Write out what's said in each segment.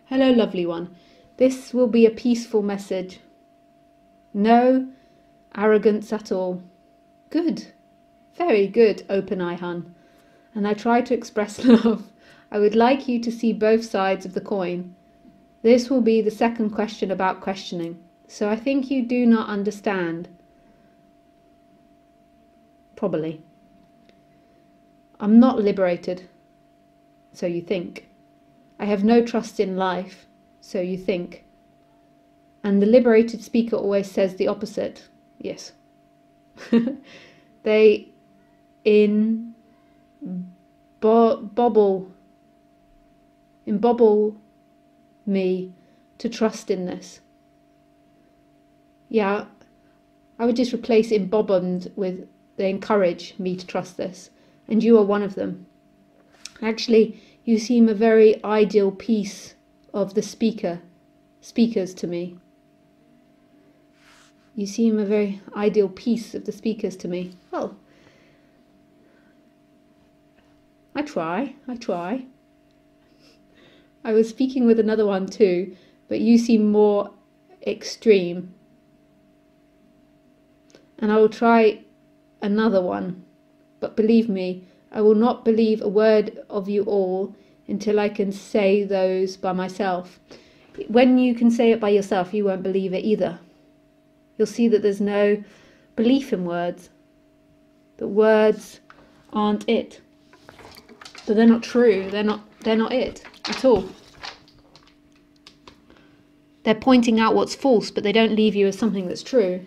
Hello, lovely one. This will be a peaceful message. No arrogance at all. Good. Very good, Open Eye Hun. And I try to express love. I would like you to see both sides of the coin. This will be the second question about questioning. So I think you do not understand. Probably. I'm not liberated. So you think. I have no trust in life. So you think. And the liberated speaker always says the opposite. Yes. They embobble me to trust in this. Yeah, I would just replace embobbled with they encourage me to trust this. And you are one of them. Actually, you seem a very ideal piece of the speakers to me. You seem a very ideal piece of the speakers to me. Well, I try. I was speaking with another one too, but you seem more extreme. And I will try another one, but believe me, I will not believe a word of you all until I can say those by myself. When you can say it by yourself, you won't believe it either. You'll see that there's no belief in words. That words aren't it. But they're not true. They're not it at all. They're pointing out what's false, but they don't leave you as something that's true.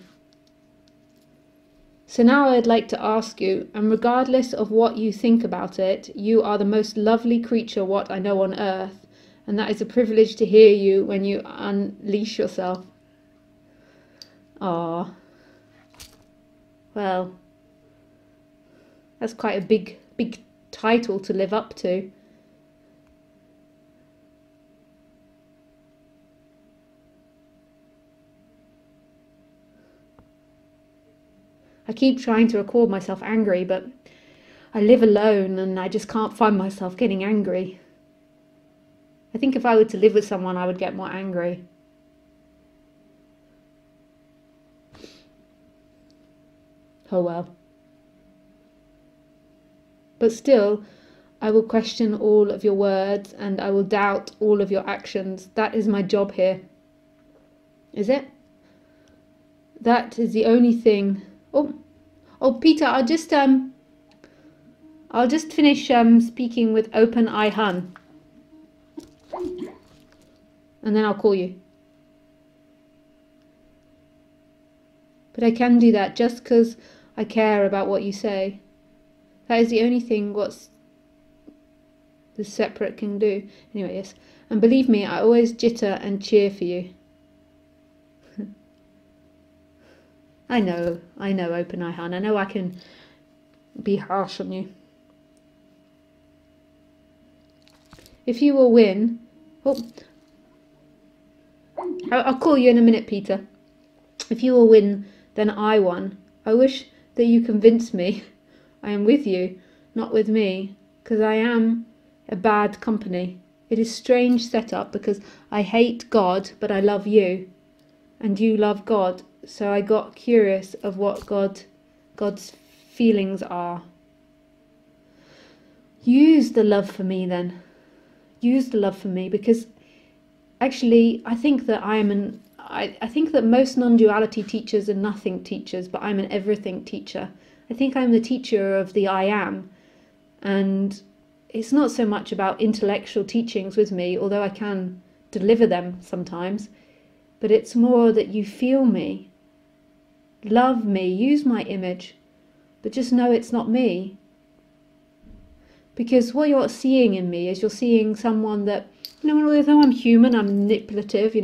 So now I'd like to ask you, and regardless of what you think about it, you are the most lovely creature what I know on earth, and that is a privilege to hear you when you unleash yourself. Ah, well, that's quite a big title to live up to. I keep trying to record myself angry, but I live alone and I just can't find myself getting angry. I think if I were to live with someone, I would get more angry. Oh well. But still, I will question all of your words and I will doubt all of your actions. That is my job here. Is it? That is the only thing. Oh, Peter, I'll just finish speaking with Open Eye Hun, and then I'll call you. But I can do that just because I care about what you say. That is the only thing what's the separate can do. Anyway, yes. And believe me, I always jitter and cheer for you. I know, Open Eye Hun. I know I can be harsh on you. If you will win... Oh, I'll call you in a minute, Peter. If you will win, then I won. I wish that you convince me I am with you, not with me, because I am a bad company. It is strange setup because I hate God, but I love you, and you love God. So I got curious of what God's feelings are. Use the love for me then. Use the love for me, because actually I think that I think that most non-duality teachers are nothing teachers, but I'm an everything teacher. I think I'm the teacher of the I am. And it's not so much about intellectual teachings with me, although I can deliver them sometimes, but it's more that you feel me. Love me, use my image, but just know it's not me. Because what you're seeing in me is you're seeing someone that, although I'm human, I'm manipulative,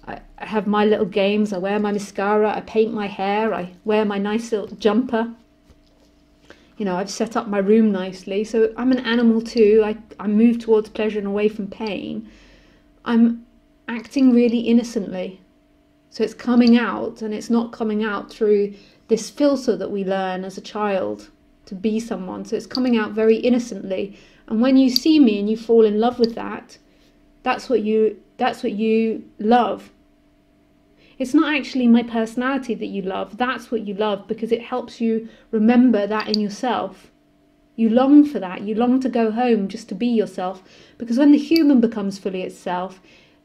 I have my little games, I wear my mascara, I paint my hair, I wear my nice little jumper. I've set up my room nicely, so I'm an animal too. I move towards pleasure and away from pain. I'm acting really innocently. So it's coming out, and it's not coming out through this filter that we learn as a child to be someone. So it's coming out very innocently. And when you see me and you fall in love with that, That's what you love. It's not actually my personality that you love. That's what you love, because it helps you remember that in yourself. You long for that. You long to go home just to be yourself, because when the human becomes fully itself,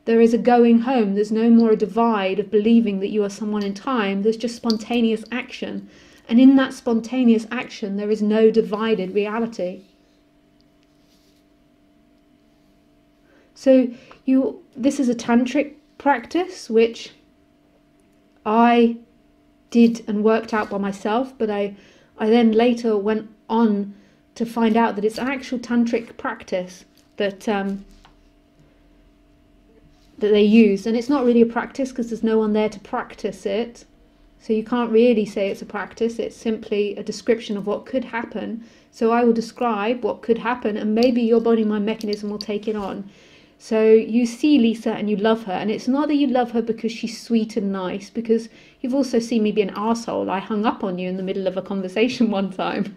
there is a going home. There's no more a divide of believing that you are someone in time. There's just spontaneous action. And in that spontaneous action, there is no divided reality. So this is a tantric practice, which I did and worked out by myself, but I then later went on to find out that it's an actual tantric practice that they use, and it's not really a practice because there's no one there to practice it, so you can't really say it's a practice. It's simply a description of what could happen. So I will describe what could happen, and maybe your body mind mechanism will take it on. So you see Lisa and you love her, and it's not that you love her because she's sweet and nice, because you've also seen me be an arsehole. I hung up on you in the middle of a conversation one time.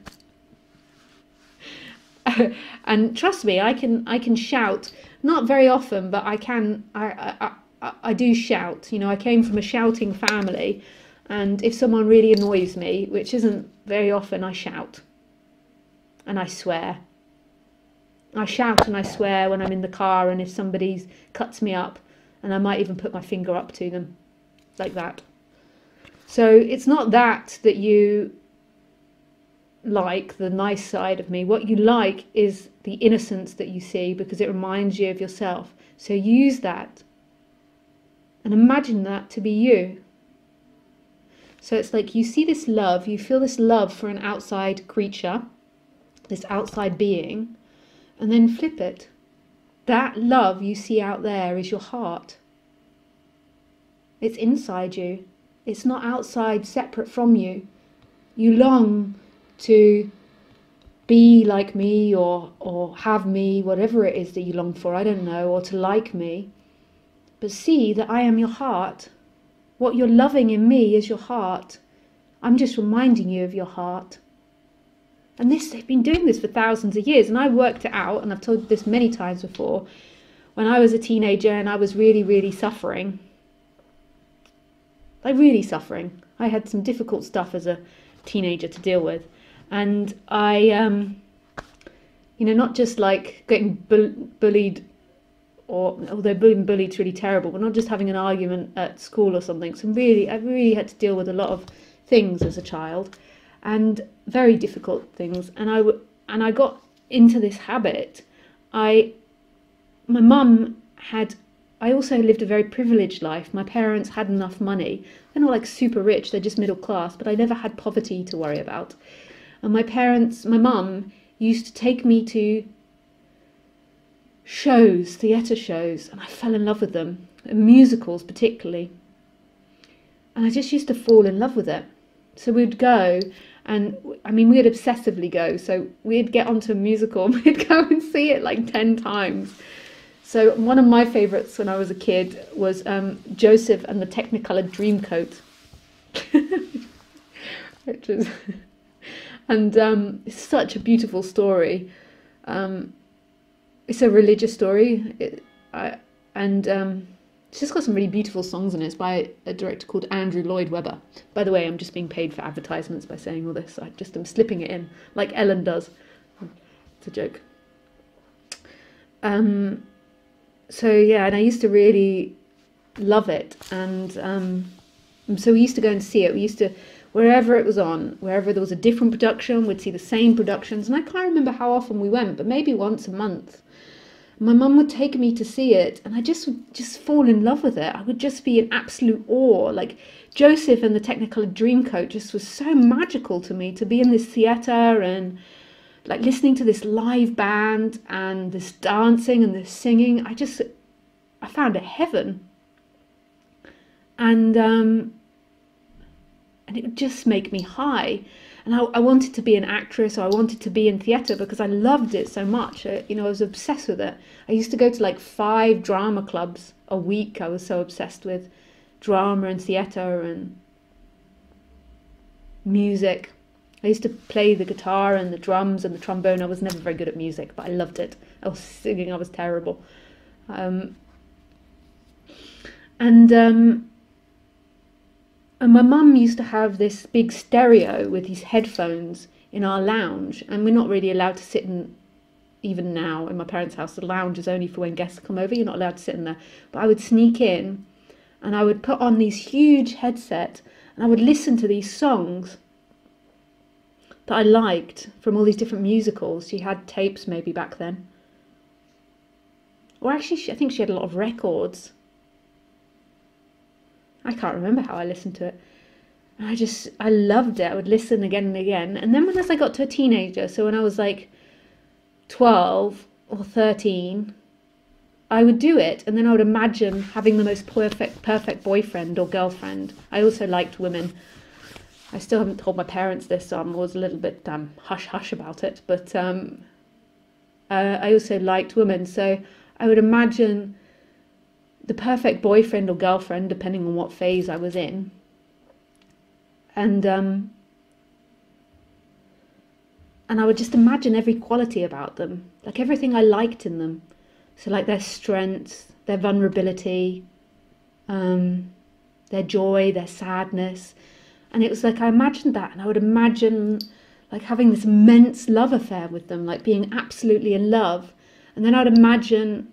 And trust me, I can shout, not very often, but I do shout. You know, I came from a shouting family, and if someone really annoys me, which isn't very often, I shout and I swear. I shout and I swear when I'm in the car, and if somebody cuts me up, and I might even put my finger up to them like that. So it's not that you like the nice side of me. What you like is the innocence that you see, because it reminds you of yourself. So use that and imagine that to be you. So it's like you see this love, you feel this love for an outside creature, this outside being, and then flip it. That love you see out there is your heart. It's inside you. It's not outside, separate from you. You long to be like me, or have me, whatever it is that you long for, I don't know, or to like me. But see that I am your heart. What you're loving in me is your heart. I'm just reminding you of your heart. And they've been doing this for thousands of years, and I worked it out, and I've told this many times before, when I was a teenager and I was really, really suffering. Really suffering. I had some difficult stuff as a teenager to deal with. And I, you know, not just like getting bullied, or although being bullied's really terrible, but not just having an argument at school or something. So I really had to deal with a lot of things as a child, and very difficult things. And I got into this habit. My mum had. I also lived a very privileged life. My parents had enough money. They're not like super rich, they're just middle class, but I never had poverty to worry about. And my mum used to take me to shows, theatre shows, and I fell in love with them, and musicals particularly. And I just used to fall in love with it. So we'd go, and I mean, we'd obsessively go. So we'd get onto a musical and we'd go and see it like 10 times. So one of my favourites when I was a kid was Joseph and the Technicolor Dreamcoat. Which is, and it's such a beautiful story. It's a religious story, it's just got some really beautiful songs in it. It's by a director called Andrew Lloyd Webber. By the way, I'm just being paid for advertisements by saying all this. I just am slipping it in, like Ellen does. It's a joke. So yeah, and I used to really love it, and so we used to go and see it. We used to, wherever it was on, wherever there was a different production, we'd see the same productions, and I can't remember how often we went, but maybe once a month. My mum would take me to see it, and I would just fall in love with it. I would just be in absolute awe. Like Joseph and the Technicolor Dreamcoat just was so magical to me, to be in this theatre and like listening to this live band and this dancing and this singing. I found it heaven. And it would just make me high. And I wanted to be an actress, or I wanted to be in theatre because I loved it so much. I was obsessed with it. I used to go to like 5 drama clubs a week. I was so obsessed with drama and theatre and music. I used to play the guitar and the drums and the trombone. I was never very good at music, but I loved it. I was singing, I was terrible. Um, and my mum used to have this big stereo with these headphones in our lounge, and we're not really allowed to sit in, even now in my parents' house, the lounge is only for when guests come over, you're not allowed to sit in there. But I would sneak in and I would put on these huge headsets and I would listen to these songs that I liked from all these different musicals. She had tapes maybe back then. Or actually, I think she had a lot of records. I can't remember how I listened to it. And I loved it. I would listen again and again. And then as I got to a teenager, so when I was like 12 or 13, I would do it. And then I would imagine having the most perfect boyfriend or girlfriend. I also liked women. I still haven't told my parents this, so I'm always a little bit hush-hush about it. But I also liked women. So I would imagine the perfect boyfriend or girlfriend, depending on what phase I was in. And I would just imagine every quality about them, like everything I liked in them. So like their strengths, their vulnerability, their joy, their sadness. And it was like I imagined that, and I would imagine like having this immense love affair with them, like being absolutely in love. And then I would imagine,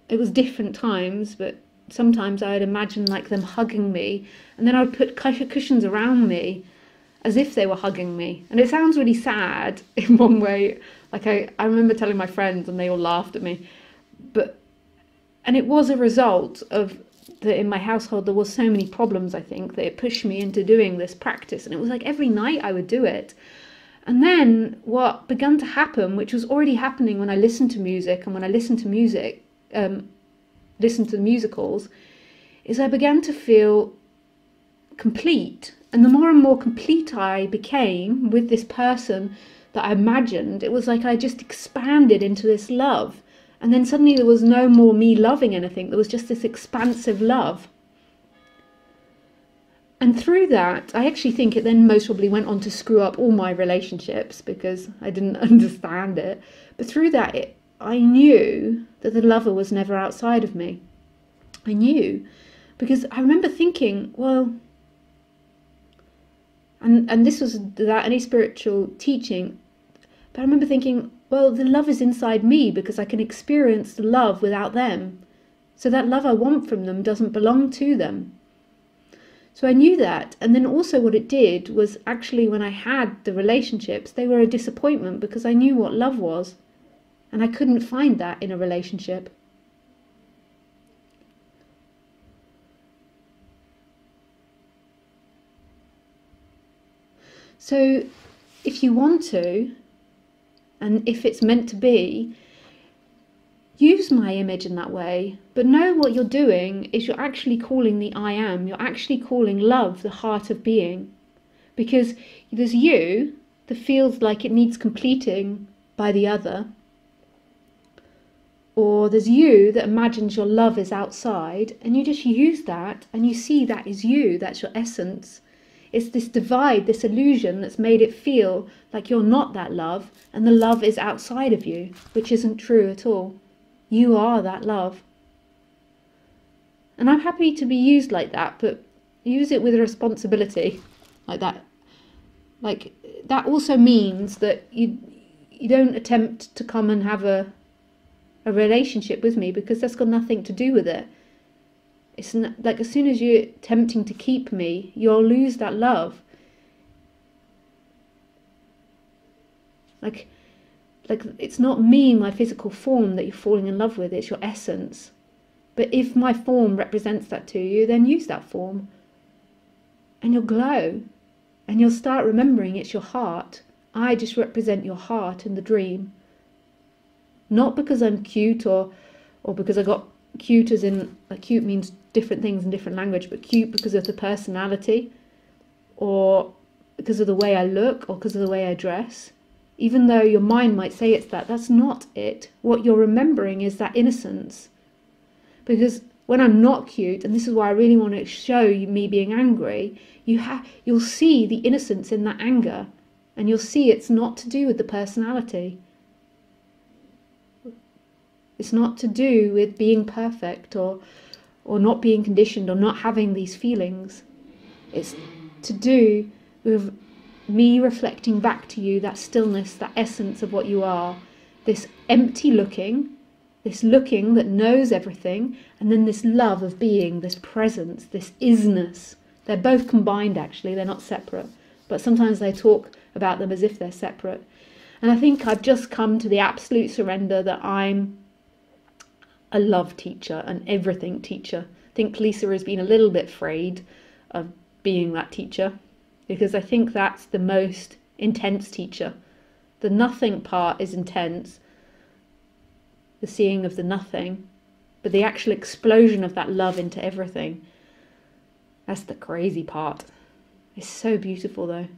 it was different times, but sometimes I would imagine like them hugging me, and then I would put cushions around me as if they were hugging me. And it sounds really sad in one way. Like I remember telling my friends and they all laughed at me. And it was a result of that in my household there was so many problems, I think, that it pushed me into doing this practice. And it was like every night I would do it. And then what began to happen, which was already happening when I listened to music and when I listened to music, listened to the musicals, is I began to feel complete. And the more and more complete I became with this person that I imagined, it was like I just expanded into this love. And then suddenly there was no more me loving anything. There was just this expansive love. And through that, I actually think it then most probably went on to screw up all my relationships because I didn't understand it. But through that, I knew that the lover was never outside of me. I knew, because I remember thinking, well, and this was without any spiritual teaching, but I remember thinking, well, the love is inside me because I can experience the love without them. So that love I want from them doesn't belong to them. So I knew that. And then also what it did was actually when I had the relationships, they were a disappointment because I knew what love was. And I couldn't find that in a relationship. So if you want to, and if it's meant to be, use my image in that way. But know what you're doing is you're actually calling the I am. You're actually calling love the heart of being. Because there's you that feels like it needs completing by the other. Or there's you that imagines your love is outside, and you just use that and you see that is you, that's your essence. It's this divide, this illusion that's made it feel like you're not that love and the love is outside of you, which isn't true at all. You are that love. And I'm happy to be used like that, but use it with a responsibility like that. Like that also means that you don't attempt to come and have a relationship with me, because that's got nothing to do with it. It's not, like as soon as you're attempting to keep me, you'll lose that love. Like it's not me, my physical form, that you're falling in love with, it's your essence. But if my form represents that to you, then use that form. And you'll glow. And you'll start remembering it's your heart. I just represent your heart in the dream. Not because I'm cute or because I got cute as in, like cute means different things in different language, but cute because of the personality or because of the way I look or because of the way I dress. Even though your mind might say it's that, that's not it. What you're remembering is that innocence. Because when I'm not cute, and this is why I really want to show you me being angry, you'll see the innocence in that anger, and you'll see it's not to do with the personality. It's not to do with being perfect or not being conditioned or not having these feelings. It's to do with me reflecting back to you that stillness, that essence of what you are, this empty looking, this looking that knows everything, and then this love of being, this presence, this isness. They're both combined actually, they're not separate, but sometimes they talk about them as if they're separate. And I think I've just come to the absolute surrender that I'm a love teacher, an everything teacher. I think Lisa has been a little bit afraid of being that teacher, because I think that's the most intense teacher. The nothing part is intense, the seeing of the nothing, but the actual explosion of that love into everything, that's the crazy part. It's so beautiful though.